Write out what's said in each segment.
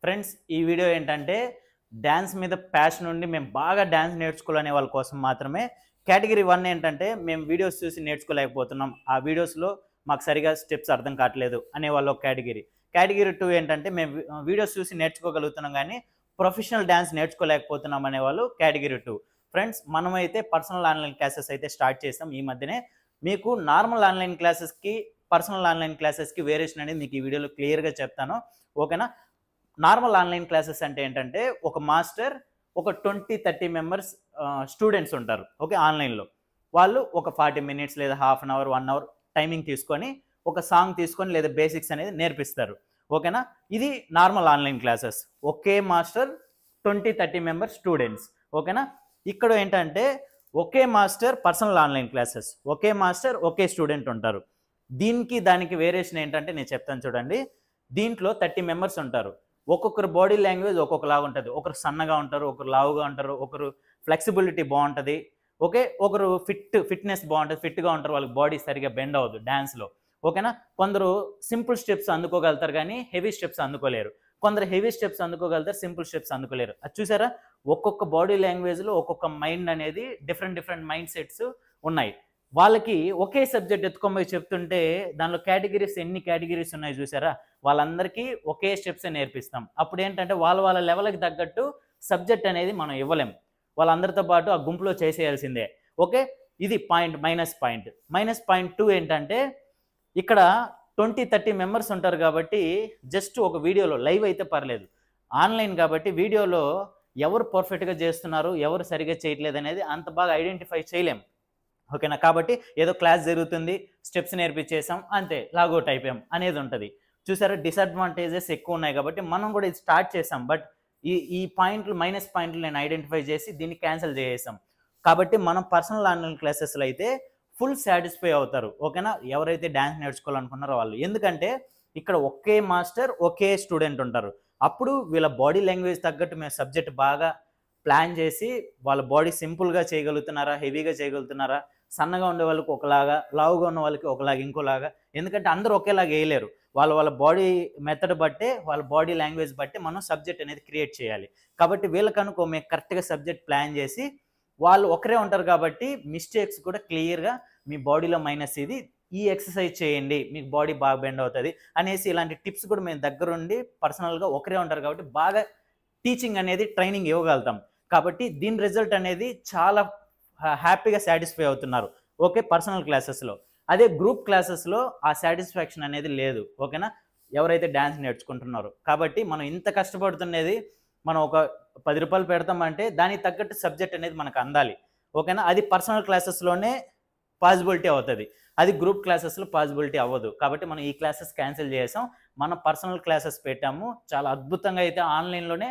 Friends ఈ video ఏంటంటే dance మీద ప్యాషన్ ఉండి మేము బాగా డాన్స్ నేర్చుకోవాలనే వాళ్ళ కోసం మాత్రమే. కేటగిరీ 1 ఏంటంటే మేము వీడియోస్ చూసి నేర్చుకోలేకపోతున్నాం, ఆ వీడియోస్లో మాకు సరిగా స్టెప్స్ అర్థం కావట్లేదు అనే వాళ్ళు ఒక కేటగిరీ. కేటగిరీ 2 ఏంటంటే మేము వీడియోస్ చూసి నేర్చుకోగలుగుతున్నాం కానీ ప్రొఫెషనల్ డాన్స్ నేర్చుకోలేకపోతున్నాం అనేవాళ్ళు కేటగిరీ 2. ఫ్రెండ్స్ మనమైతే పర్సనల్ ఆన్లైన్ క్లాసెస్ అయితే స్టార్ట్ చేసాం ఈ మధ్యనే. మీకు నార్మల్ ఆన్లైన్ క్లాసెస్కి పర్సనల్ ఆన్లైన్ క్లాసెస్కి వేరియేషన్ అనేది మీకు ఈ వీడియోలో క్లియర్గా చెప్తాను, ఓకేనా. నార్మల్ ఆన్లైన్ క్లాసెస్ అంటే ఏంటంటే ఒక మాస్టర్ ఒక 20-30 మెంబర్స్ స్టూడెంట్స్ ఉంటారు, ఓకే. ఆన్లైన్లో వాళ్ళు ఒక 40 మినిట్స్ లేదా half an hour 1 hour timing తీసుకొని ఒక సాంగ్ తీసుకొని లేదా బేసిక్స్ అనేది నేర్పిస్తారు, ఓకేనా. ఇది నార్మల్ ఆన్లైన్ క్లాసెస్. ఒకే మాస్టర్ 20-30 మెంబర్స్ స్టూడెంట్స్, ఓకేనా. ఇక్కడ ఏంటంటే ఒకే మాస్టర్ పర్సనల్ ఆన్లైన్ క్లాసెస్, ఒకే మాస్టర్ ఒకే స్టూడెంట్ ఉంటారు. దీనికి దానికి వేరియేషన్ ఏంటంటే నేను చెప్తాను చూడండి. దీంట్లో 30 మెంబర్స్ ఉంటారు. ఒక్కొక్కరు బాడీ లాంగ్వేజ్ ఒక్కొక్కలాగా ఉంటుంది. ఒకరు సన్నగా ఉంటారు, ఒకరు లావుగా ఉంటారు, ఒకరు ఫ్లెక్సిబిలిటీ బాగుంటుంది, ఓకే. ఒకరు ఫిట్నెస్ బాగుంటుంది, ఫిట్గా ఉంటారు, వాళ్ళకి బాడీ సరిగా బెండ్ అవ్వదు డ్యాన్స్లో, ఓకేనా. కొందరు సింపుల్ స్టెప్స్ అందుకోగలుగుతారు కానీ హెవీ స్టెప్స్ అందుకోలేరు. కొందరు హెవీ స్టెప్స్ అందుకోగలుగుతారు, సింపుల్ స్టెప్స్ అందుకోలేరు. అది చూసారా, ఒక్కొక్క బాడీ లాంగ్వేజ్లో ఒక్కొక్క మైండ్ అనేది డిఫరెంట్ మైండ్ సెట్స్ ఉన్నాయి. వాళ్ళకి ఒకే సబ్జెక్ట్ ఎత్తుకొని చెప్తుంటే దానిలో కేటగిరీస్ ఎన్ని కేటగిరీస్ ఉన్నాయి చూసారా, వాళ్ళందరికీ ఒకే స్టెప్స్ నేర్పిస్తాం. అప్పుడు ఏంటంటే వాళ్ళ లెవెల్కి తగ్గట్టు సబ్జెక్ట్ అనేది మనం ఇవ్వలేం, వాళ్ళందరితో పాటు ఆ గుంపులో చేసేయాల్సిందే, ఓకే. ఇది మైనస్ పాయింట్ 2 ఏంటంటే ఇక్కడ 20-30 మెంబర్స్ ఉంటారు కాబట్టి జస్ట్ ఒక వీడియోలో లైవ్ అయితే పర్లేదు, ఆన్లైన్ కాబట్టి వీడియోలో ఎవరు పర్ఫెక్ట్గా చేస్తున్నారు ఎవరు సరిగా చేయట్లేదు అనేది అంత బాగా ఐడెంటిఫై చేయలేం, ఓకేనా. కాబట్టి ఏదో క్లాస్ జరుగుతుంది, స్టెప్స్ నేర్పించేసాం అంతే, లాగౌట్ అయిపోయాం అనేది ఉంటుంది. చూసారా, డిసడ్వాంటేజెస్ ఎక్కువ ఉన్నాయి కాబట్టి మనం కూడా ఇది స్టార్ట్ చేసాం. బట్ ఈ మైనస్ పాయింట్లు నేను ఐడెంటిఫై చేసి దీన్ని క్యాన్సిల్ చేసేసాం. కాబట్టి మనం పర్సనల్ ఆన్లైన్ క్లాసెస్లో అయితే ఫుల్ సాటిస్ఫై అవుతారు, ఓకేనా, ఎవరైతే డ్యాన్స్ నేర్చుకోవాలనుకున్నారో వాళ్ళు. ఎందుకంటే ఇక్కడ ఒకే మాస్టర్ ఒకే స్టూడెంట్ ఉంటారు. అప్పుడు వీళ్ళ బాడీ లాంగ్వేజ్ తగ్గట్టు మేము సబ్జెక్ట్ బాగా ప్లాన్ చేసి వాళ్ళ బాడీ సింపుల్గా చేయగలుగుతున్నారా, హెవీగా చేయగలుగుతున్నారా, సన్నగా ఉండే వాళ్ళకి ఒకలాగా, లావుగా ఉన్న వాళ్ళకి ఒకలాగా, ఇంకోలాగా. ఎందుకంటే అందరూ ఒకేలాగా వేయలేరు, వాళ్ళ బాడీ మెథడ్ బట్టే, వాళ్ళ బాడీ లాంగ్వేజ్ బట్టే మనం సబ్జెక్ట్ అనేది క్రియేట్ చేయాలి. కాబట్టి వీళ్ళకనుకో మేము కరెక్ట్గా సబ్జెక్ట్ ప్లాన్ చేసి, వాళ్ళు ఒకరే ఉంటారు కాబట్టి మిస్టేక్స్ కూడా క్లియర్గా మీ బాడీలో మైనస్ ఇది, ఈ ఎక్సర్సైజ్ చేయండి మీకు బాడీ బాగా బెండ్ అవుతుంది అనేసి ఇలాంటి టిప్స్ కూడా మేము దగ్గరుండి పర్సనల్గా ఒకరే ఉంటారు కాబట్టి బాగా టీచింగ్ అనేది ట్రైనింగ్ ఇవ్వగలుగుతాం. కాబట్టి దీని రిజల్ట్ అనేది చాలా హ్యాపీగా సాటిస్ఫై అవుతున్నారు, ఓకే, పర్సనల్ క్లాసెస్లో. అదే గ్రూప్ క్లాసెస్లో ఆ సాటిస్ఫాక్షన్ అనేది లేదు, ఓకేనా, ఎవరైతే డ్యాన్స్ నేర్చుకుంటున్నారో. కాబట్టి మనం ఇంత కష్టపడుతున్నది మనం ఒక 10 రూపాయలు పెడతామంటే దానికి తగ్గట్టు సబ్జెక్ట్ అనేది మనకు అందాలి, ఓకేనా. అది పర్సనల్ క్లాసెస్లోనే పాసిబిలిటీ అవుతుంది, అది గ్రూప్ క్లాసెస్లో పాసిబిలిటీ అవ్వదు. కాబట్టి మనం ఈ క్లాసెస్ క్యాన్సిల్ చేసాం, మనం పర్సనల్ క్లాసెస్ పెట్టాము. చాలా అద్భుతంగా అయితే ఆన్లైన్లోనే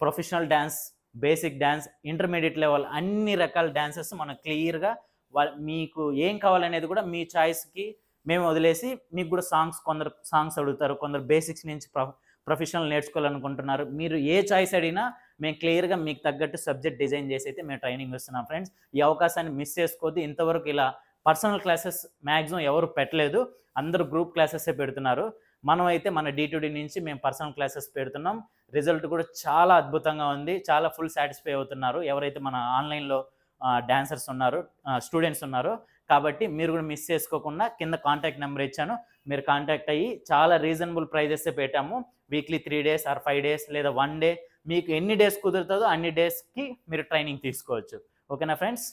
professional dance, basic dance, intermediate level అన్ని రకాల డ్యాన్సెస్ మనం క్లియర్గా మీకు ఏం కావాలనేది కూడా మీ చాయిస్కి మేము వదిలేసి, మీకు కూడా కొందరు సాంగ్స్ అడుగుతారు, కొందరు బేసిక్స్ నుంచి ప్రొఫెషనల్ నేర్చుకోవాలనుకుంటున్నారు. మీరు ఏ చాయిస్ అడిగినా మేము క్లియర్గా మీకు తగ్గట్టు సబ్జెక్ట్ డిజైన్ చేసి అయితే మేము ట్రైనింగ్ ఇస్తున్నాం. ఫ్రెండ్స్, ఈ అవకాశాన్ని మిస్ చేసుకోవద్దు. ఇంతవరకు ఇలా పర్సనల్ క్లాసెస్ మ్యాక్సిమం ఎవరు పెట్టలేదు, అందరూ గ్రూప్ క్లాసెసే పెడుతున్నారు. మనం అయితే మన D2D నుంచి మేము పర్సనల్ క్లాసెస్ పెడుతున్నాం. రిజల్ట్ కూడా చాలా అద్భుతంగా ఉంది, చాలా ఫుల్ సాటిస్ఫై అవుతున్నారు ఎవరైతే మన ఆన్లైన్లో డాన్సర్స్ ఉన్నారో, స్టూడెంట్స్ ఉన్నారో. కాబట్టి మీరు కూడా మిస్ చేసుకోకుండా కింద కాంటాక్ట్ నెంబర్ ఇచ్చాను, మీరు కాంటాక్ట్ అయ్యి చాలా రీజనబుల్ ప్రైజెసే పెట్టాము. వీక్లీ 3 days ఆర్ 5 days లేదా 1 day మీకు ఎన్ని డేస్ కుదురుతుందో అన్ని డేస్కి మీరు ట్రైనింగ్ తీసుకోవచ్చు, ఓకేనా ఫ్రెండ్స్.